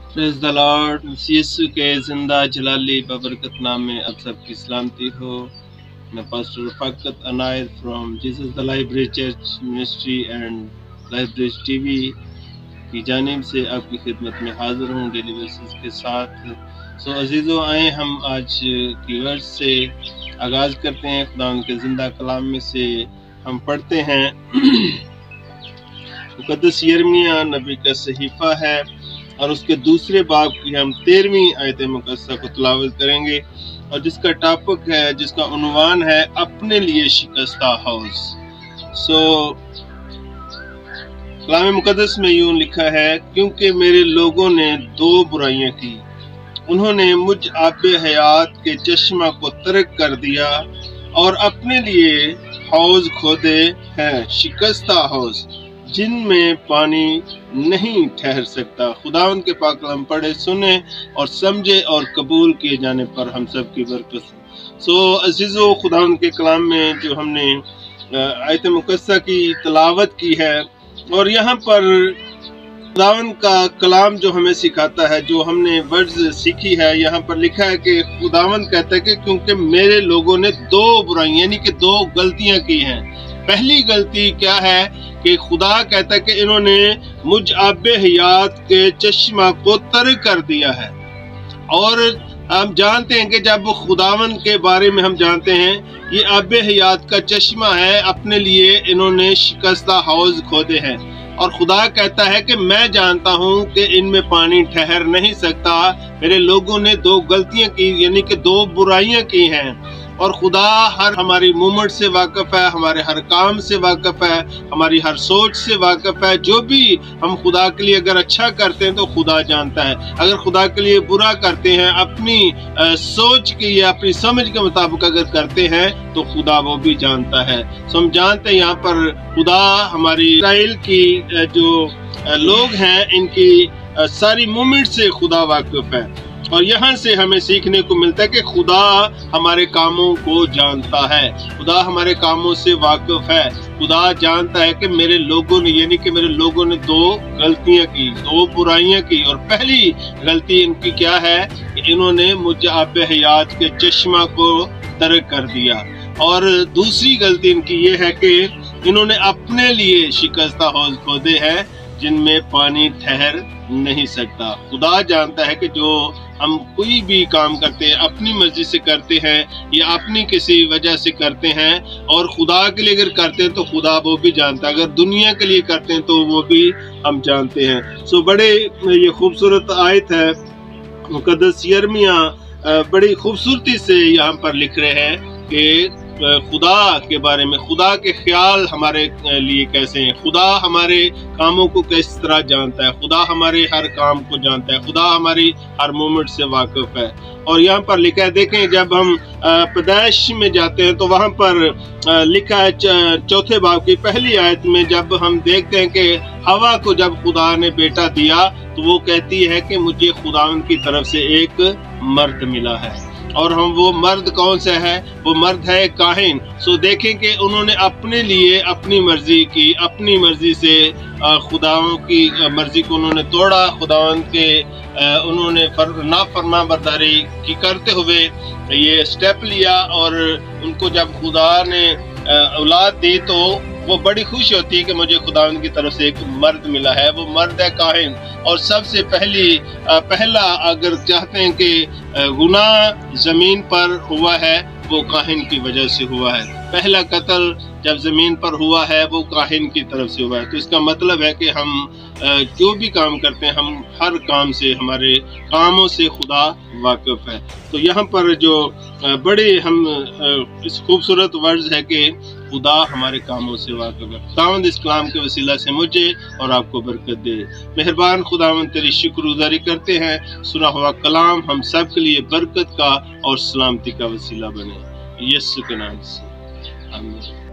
Praise the Lord. यीशु के ज़िंदा जलाली बबरकत नाम में आप सबकी सलामती हो। मैं pastor Rafaqat Inayat from Jesus the library church ministry and library TV की जानिब से आपकी खिदमत में हाज़िर हूँ डेली वर्सेस के साथ। सो अजीज़ों, आए हम आज की वर्स से आगाज़ करते हैं। खुदा के ज़िंदा कलाम में से हम पढ़ते हैं मुक़द्दस यिर्मयाह नबी का सहीफ़ा है और उसके दूसरे बाब की हम 13वीं आयत मुक़द्दसा को तिलावत करेंगे और जिसका टॉपिक है, जिसका उन्वान है अपने लिए शिकस्ता हौज़। सो कलाम मुक़द्दस में यूं लिखा है, क्योंकि मेरे लोगों ने दो बुराइयां की, उन्होंने मुझ आबे हयात के चश्मा को तर्क कर दिया और अपने लिए हौज़ खोदे हैं, शिकस्ता हौज़ जिनमें पानी नहीं ठहर सकता। खुदावंद के पाक कलाम पढ़े, सुने और समझे और कबूल किए जाने पर हम सब की बरकत। सो अजीज़ों, खुदावंद के कलाम में जो हमने आयत मुक़द्दसा की तिलावत की है और यहाँ पर खुदावंद का कलाम जो हमें सिखाता है, जो हमने वर्ड्स सीखी है, यहाँ पर लिखा है कि खुदावंद कहता है कि क्योंकि मेरे लोगों ने दो बुराइयां यानी कि दो गलतियां की हैं। पहली गलती क्या है कि खुदा कहता है कि इन्होंने मुझ आबे हयात के चश्मा को तर्क कर दिया है। और हम जानते हैं कि जब खुदावन के बारे में हम जानते हैं, ये आबे हयात का चश्मा है, अपने लिए इन्होंने शिकस्ता हौज़ खोदे हैं। और खुदा कहता है कि मैं जानता हूं कि इनमें पानी ठहर नहीं सकता। मेरे लोगों ने दो गलतियां की यानी कि दो बुराइयां की हैं। और खुदा हर हमारी मूवमेंट से वाकिफ है, हमारे हर काम से वाकिफ है, हमारी हर सोच से वाकिफ है। जो भी हम खुदा के लिए अगर अच्छा करते हैं तो खुदा जानता है, अगर खुदा के लिए बुरा करते हैं, अपनी सोच की या अपनी समझ के मुताबिक अगर करते हैं तो खुदा वो भी जानता है। सो हम जानते हैं यहाँ पर खुदा हमारी इस्राएल की जो लोग हैं, इनकी सारी मूवमेंट से खुदा वाकिफ है। और यहाँ से हमें सीखने को मिलता है कि खुदा हमारे कामों को जानता है, खुदा हमारे कामों से वाकिफ है। खुदा जानता है कि मेरे लोगों ने यानी कि मेरे लोगों ने दो गलतियां की, दो बुराइयां की। और पहली गलती इनकी क्या है कि इन्होंने मुझ आबे हयात के चश्मा को तर्क कर दिया। और दूसरी गलती इनकी ये है कि इन्होंने अपने लिए शिकस्ता हौज़ खोदे हैं जिनमें पानी ठहर नहीं सकता। खुदा जानता है कि जो हम कोई भी काम करते हैं अपनी मर्जी से करते हैं या अपनी किसी वजह से करते हैं, और खुदा के लिए अगर करते हैं तो खुदा वो भी जानता है, अगर दुनिया के लिए करते हैं तो वो भी हम जानते हैं। सो बड़े ये खूबसूरत आयत है, मुक़द्दस यिर्मयाह बड़ी खूबसूरती से यहाँ पर लिख रहे हैं कि खुदा के बारे में, खुदा के ख्याल हमारे लिए कैसे हैं, खुदा हमारे कामों को किस तरह जानता है, खुदा हमारे हर काम को जानता है, खुदा हमारी हर मोमेंट से वाकिफ है। और यहाँ पर लिखा है, देखें जब हम पैदाइश में जाते हैं तो वहाँ पर लिखा है चौथे बाब की पहली आयत में, जब हम देखते हैं कि हवा को जब खुदा ने बेटा दिया तो वो कहती है कि मुझे खुदावंद की तरफ से एक मर्द मिला है। और हम वो मर्द कौन सा है? वो मर्द है काहिन। सो देखें कि उन्होंने अपने लिए अपनी मर्जी की, अपनी मर्जी से खुदाओं की मर्जी को उन्होंने तोड़ा, खुदावंद के उन्होंने नाफरमान बरदारी की करते हुए ये स्टेप लिया। और उनको जब खुदा ने औलाद दी तो वो बड़ी खुशी होती है कि मुझे खुदावंद की तरफ से एक मर्द मिला है, वो मर्द है काहिन। और सबसे पहला अगर चाहते हैं कि गुनाह जमीन पर हुआ है वो काहिन की वजह से हुआ है। पहला कत्ल जब जमीन पर हुआ है वो काहिन की तरफ से हुआ है। तो इसका मतलब है कि हम जो भी काम करते हैं, हम हर काम से, हमारे कामों से खुदा वाकिफ है। तो यहाँ पर जो बड़े हम इस खूबसूरत वर्ड्स है कि खुदा हमारे कामों से वाकिफ है। खुदावंद इस कलाम के वसीला से मुझे और आपको बरकत दे। मेहरबान खुदावंद, तेरी शुक्रगुजारी करते हैं, सुना हुआ कलाम हम सब के लिए बरकत का और सलामती का वसीला बने, यीशु के नाम से आमीन।